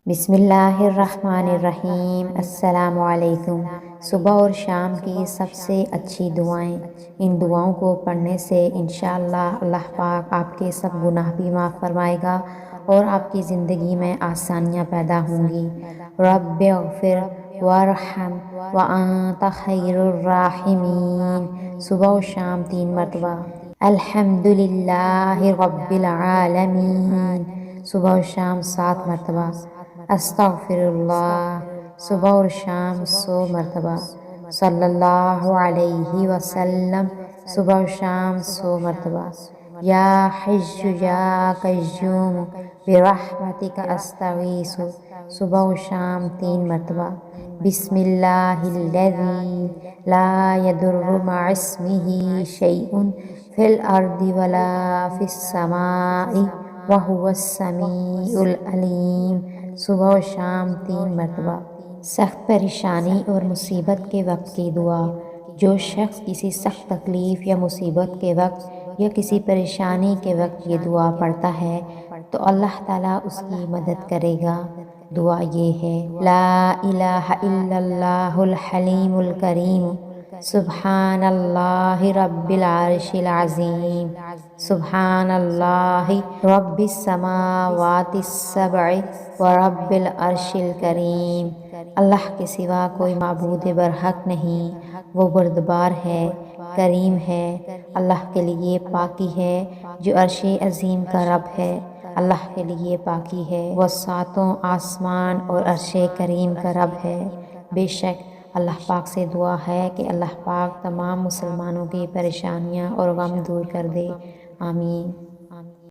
بسم اللہ الرحمن الرحیم۔ السلام علیکم۔ صبح اور شام کی سب سے اچھی دعائیں، ان دعاؤں کو پڑھنے سے انشاءاللہ اللہ پاک آپ کے سب گناہ بھی معاف فرمائے گا اور آپ کی زندگی میں آسانیاں پیدا ہوں گی۔ رب اغفر وارحم وانت خیر الراحمین، صبح و شام 3 مرتبہ۔ الحمدللہ رب العالمین، صبح و شام 7 مرتبہ۔ استغفر اللہ، صبح اور شام 100 مرتبہ۔ صلی اللہ علیہ وسلم، صبح و شام 100 مرتبہ۔ یا حی یا قیوم برحمتک استغیث، صبح و شام 3 مرتبہ۔ بسم اللہ الذی لا یضر مع اسمہ شیء فی الارض ولا فی السماء وہو السمیع العلیم، صبح و شام 3 مرتبہ۔ سخت پریشانی اور مصیبت کے وقت کی دعا۔ جو شخص کسی سخت تکلیف یا مصیبت کے وقت یا کسی پریشانی کے وقت یہ دعا پڑھتا ہے تو اللہ تعالیٰ اس کی مدد کرے گا۔ دعا یہ ہے: لا الہ الا اللہ الحلیم الکریم، سبحان اللہ رب العرش العظیم، سبحان اللہ رب السماوات السبع ورب العرش الکریم۔ اللہ کے سوا کوئی معبود برحق نہیں، وہ بردبار ہے، کریم ہے۔ اللہ کے لیے پاکی ہے جو عرش عظیم کا رب ہے۔ اللہ کے لیے پاکی ہے، وہ 7 آسمان اور عرش کریم کا رب ہے۔ بے شک اللہ پاک سے دعا ہے کہ اللہ پاک تمام مسلمانوں کی پریشانیاں اور غم دور کر دے۔ آمین۔